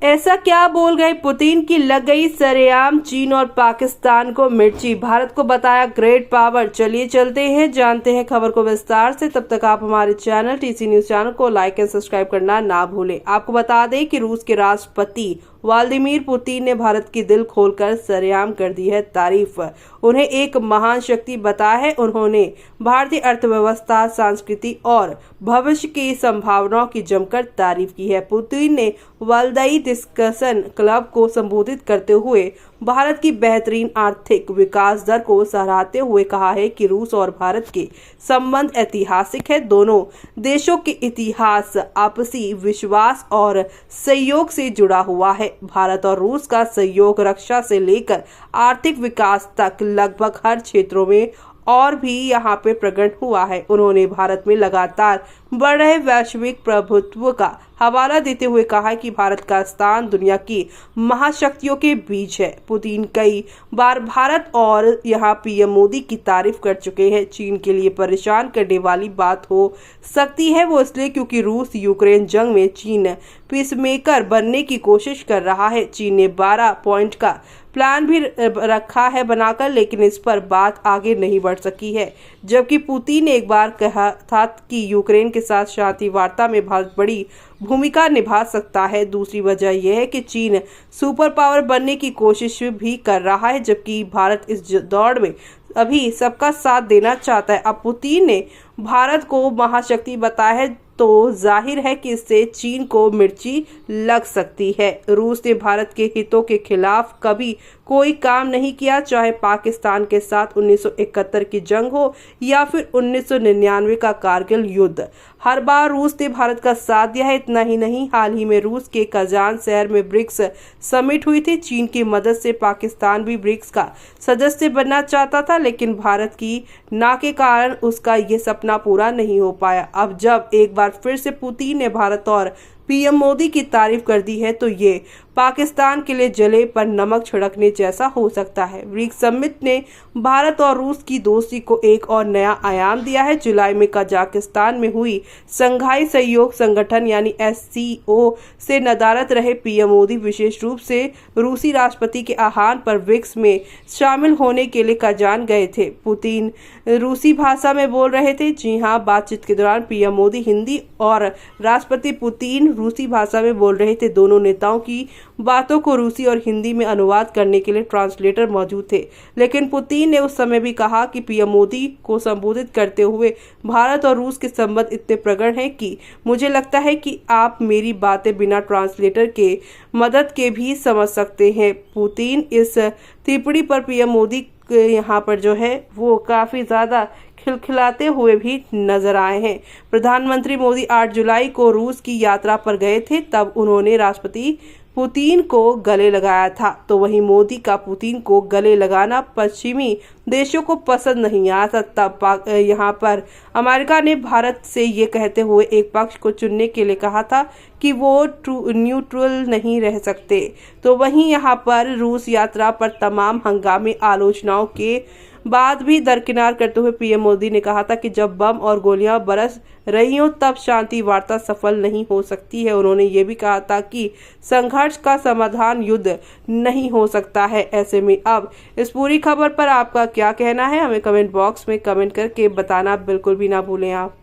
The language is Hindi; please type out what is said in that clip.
ऐसा क्या बोल गए पुतिन की लग गई सरेआम चीन और पाकिस्तान को मिर्ची। भारत को बताया ग्रेट पावर। चलिए चलते हैं, जानते हैं खबर को विस्तार से। तब तक आप हमारे चैनल टीसी न्यूज चैनल को लाइक एंड सब्सक्राइब करना ना भूलें। आपको बता दें कि रूस के राष्ट्रपति व्लादिमीर पुतिन ने भारत की दिल खोलकर सरेआम कर दी है तारीफ। उन्हें एक महान शक्ति बताया है। उन्होंने भारतीय अर्थव्यवस्था, संस्कृति और भविष्य की संभावनाओं की जमकर तारीफ की है। पुतिन ने वालदाई डिस्कशन क्लब को संबोधित करते हुए भारत की बेहतरीन आर्थिक विकास दर को सराहते हुए कहा है कि रूस और भारत के संबंध ऐतिहासिक है। दोनों देशों के इतिहास आपसी विश्वास और सहयोग से जुड़ा हुआ है। भारत और रूस का सहयोग रक्षा से लेकर आर्थिक विकास तक लगभग हर क्षेत्रों में और भी यहाँ पे प्रकट हुआ है। उन्होंने भारत में लगातार बढ़ रहे वैश्विक प्रभुत्व का हवाला देते हुए कहा कि भारत का स्थान दुनिया की महाशक्तियों के बीच है। पुतिन कई बार भारत और यहाँ पीएम मोदी की तारीफ कर चुके हैं। चीन के लिए परेशान करने वाली बात हो सकती है वो इसलिए क्योंकि रूस यूक्रेन जंग में चीन पीसमेकर बनने की कोशिश कर रहा है। चीन ने 12 पॉइंट का प्लान भी रखा है बनाकर, लेकिन इस पर बात आगे नहीं बढ़ सकी है। जबकि पुतिन ने एक बार कहा था कि यूक्रेन के साथ शांति वार्ता में भारत बड़ी भूमिका निभा सकता है। दूसरी वजह यह है कि चीन सुपर पावर बनने की कोशिश भी कर रहा है, जबकि भारत इस दौड़ में अभी सबका साथ देना चाहता है। अब पुतिन ने भारत को महाशक्ति बताया है तो जाहिर है कि इससे चीन को मिर्ची लग सकती है। रूस ने भारत के हितों के खिलाफ कभी कोई काम नहीं किया, चाहे पाकिस्तान के साथ 1971 की जंग हो या फिर 1999 का कारगिल युद्ध। हर बार रूस ने भारत का साथ दिया है। इतना ही नहीं, हाल ही में रूस के कजान शहर में ब्रिक्स समिट हुई थी। चीन की मदद से पाकिस्तान भी ब्रिक्स का सदस्य बनना चाहता था, लेकिन भारत की ना के कारण उसका ये सपना पूरा नहीं हो पाया। अब जब एक बार फिर से पुतिन ने भारत और पीएम मोदी की तारीफ कर दी है तो ये पाकिस्तान के लिए जले पर नमक छिड़कने जैसा हो सकता है। ब्रिक्स समिट ने भारत और रूस की दोस्ती को एक और नया आयाम दिया है। जुलाई में कजाकिस्तान में हुई संघाई सहयोग संगठन यानी SCO से नदारद रहे पीएम मोदी विशेष रूप से रूसी राष्ट्रपति के आह्वान पर ब्रिक्स में शामिल होने के लिए कजान गए थे। पुतिन रूसी भाषा में बोल रहे थे। जी हाँ, बातचीत के दौरान पीएम मोदी हिंदी और राष्ट्रपति पुतिन रूसी भाषा में बोल रहे थे। दोनों नेताओं की बातों को रूसी और हिंदी में अनुवाद करने के लिए ट्रांसलेटर मौजूद थे, लेकिन पुतिन ने उस समय भी कहा कि पीएम मोदी को संबोधित करते हुए भारत और रूस के संबंध इतने प्रगाढ़ हैं कि मुझे लगता है कि आप मेरी बातें बिना ट्रांसलेटर के मदद के भी समझ सकते हैं। पुतिन इस टिप्पणी पर पीएम मोदी यहाँ पर जो है वो काफी ज्यादा खिलखिलाते हुए भी नजर आए हैं। प्रधानमंत्री मोदी 8 जुलाई को रूस की यात्रा पर गए थे, तब उन्होंने राष्ट्रपति पुतिन को गले लगाया था। तो वहीं मोदी का पुतिन को गले लगाना पश्चिमी देशों को पसंद नहीं आया था। तब यहाँ पर अमेरिका ने भारत से ये कहते हुए एक पक्ष को चुनने के लिए कहा था कि वो न्यूट्रल नहीं रह सकते। तो वहीं यहाँ पर रूस यात्रा पर तमाम हंगामी आलोचनाओं के बाद भी दरकिनार करते हुए पीएम मोदी ने कहा था कि जब बम और गोलियां बरस रही हो तब शांति वार्ता सफल नहीं हो सकती है। उन्होंने ये भी कहा था कि संघर्ष का समाधान युद्ध नहीं हो सकता है। ऐसे में अब इस पूरी खबर पर आपका क्या कहना है, हमें कमेंट बॉक्स में कमेंट करके बताना बिल्कुल भी ना भूलें आप।